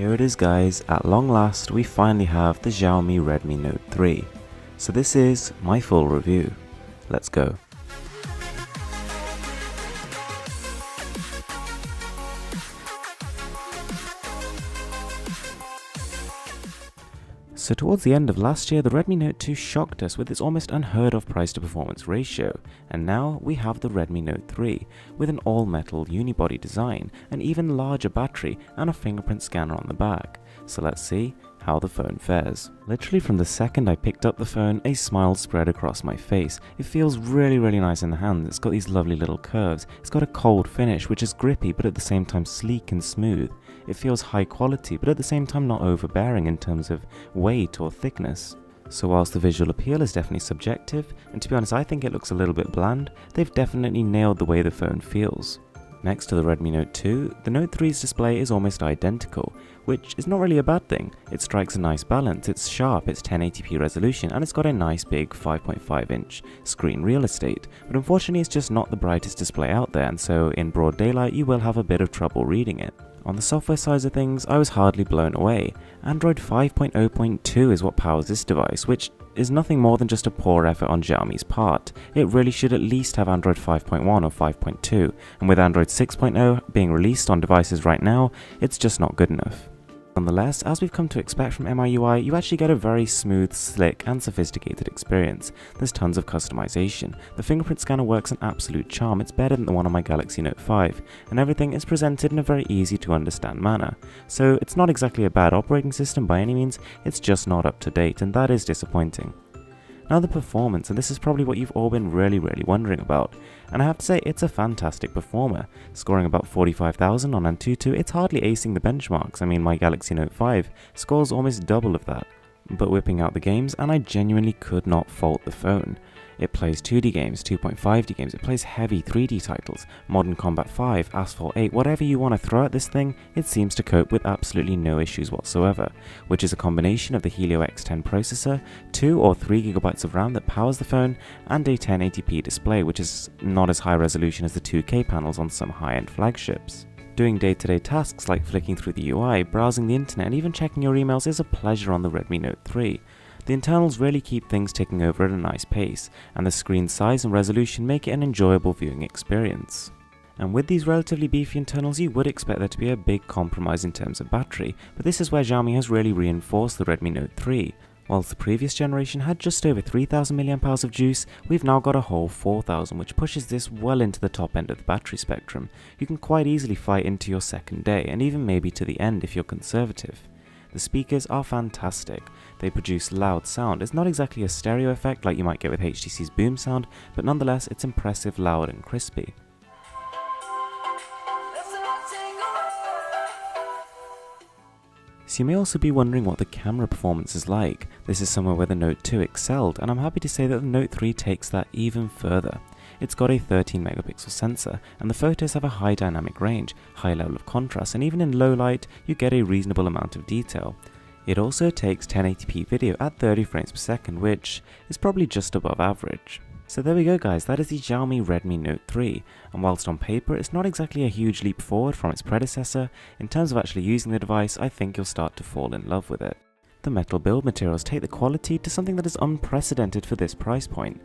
Here it is guys, at long last we finally have the Xiaomi Redmi Note 3. So this is my full review. Let's go. So towards the end of last year, the Redmi Note 2 shocked us with its almost unheard of price to performance ratio, and now we have the Redmi Note 3 with an all-metal unibody design, an even larger battery and a fingerprint scanner on the back. So let's see how the phone fares. Literally from the second I picked up the phone, a smile spread across my face. It feels really nice in the hand. It's got these lovely little curves. It's got a cold finish which is grippy but at the same time sleek and smooth. It feels high quality but at the same time not overbearing in terms of weight or thickness. So whilst the visual appeal is definitely subjective, and to be honest I think it looks a little bit bland, they've definitely nailed the way the phone feels. Next to the Redmi Note 2, the Note 3's display is almost identical, which is not really a bad thing. It strikes a nice balance, it's sharp, it's 1080p resolution, and it's got a nice big 5.5-inch screen real estate, but unfortunately it's just not the brightest display out there, and so in broad daylight you will have a bit of trouble reading it. On the software side of things, I was hardly blown away. Android 5.0.2 is what powers this device, which is nothing more than just a poor effort on Xiaomi's part. It really should at least have Android 5.1 or 5.2, and with Android 6.0 being released on devices right now, it's just not good enough. Nonetheless, as we've come to expect from MIUI, you actually get a very smooth, slick and sophisticated experience. There's tons of customization. The fingerprint scanner works an absolute charm, it's better than the one on my Galaxy Note 5, and everything is presented in a very easy to understand manner. So it's not exactly a bad operating system by any means, it's just not up to date, and that is disappointing. Now the performance, and this is probably what you've all been really wondering about, and I have to say it's a fantastic performer. Scoring about 45,000 on Antutu, it's hardly acing the benchmarks. I mean my Galaxy Note 5 scores almost double of that. But whipping out the games, and I genuinely could not fault the phone. It plays 2D games, 2.5D games, it plays heavy 3D titles, Modern Combat 5, Asphalt 8, whatever you want to throw at this thing, it seems to cope with absolutely no issues whatsoever, which is a combination of the Helio X10 processor, 2 or 3GB of RAM that powers the phone, and a 1080p display which is not as high resolution as the 2K panels on some high-end flagships. Doing day-to-day tasks like flicking through the UI, browsing the internet and even checking your emails is a pleasure on the Redmi Note 3. The internals really keep things ticking over at a nice pace, and the screen size and resolution make it an enjoyable viewing experience. And with these relatively beefy internals you would expect there to be a big compromise in terms of battery, but this is where Xiaomi has really reinforced the Redmi Note 3. Whilst the previous generation had just over 3000 mAh of juice, we've now got a whole 4000, which pushes this well into the top end of the battery spectrum. You can quite easily fight into your second day, and even maybe to the end if you're conservative. The speakers are fantastic. They produce loud sound. It's not exactly a stereo effect like you might get with HTC's boom sound, but nonetheless it's impressive, loud and crispy. So you may also be wondering what the camera performance is like. This is somewhere where the Note 2 excelled, and I'm happy to say that the Note 3 takes that even further. It's got a 13 megapixel sensor, and the photos have a high dynamic range, high level of contrast, and even in low light you get a reasonable amount of detail. It also takes 1080p video at 30 frames per second, which is probably just above average. So there we go guys, that is the Xiaomi Redmi Note 3, and whilst on paper it's not exactly a huge leap forward from its predecessor, in terms of actually using the device I think you'll start to fall in love with it. The metal build materials take the quality to something that is unprecedented for this price point.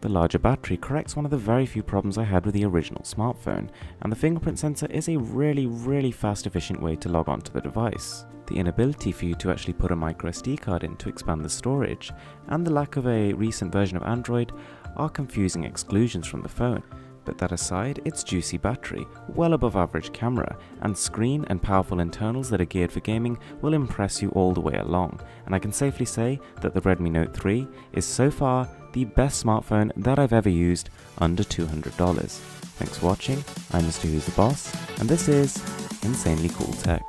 The larger battery corrects one of the very few problems I had with the original smartphone, and the fingerprint sensor is a really fast efficient way to log on to the device. The inability for you to actually put a microSD card in to expand the storage, and the lack of a recent version of Android are confusing exclusions from the phone. But that aside, its juicy battery, well above average camera, and screen and powerful internals that are geared for gaming will impress you all the way along, and I can safely say that the Redmi Note 3 is so far the best smartphone that I've ever used under $200. Thanks for watching, I'm Mr. Who's the Boss, and this is Insanely Cool Tech.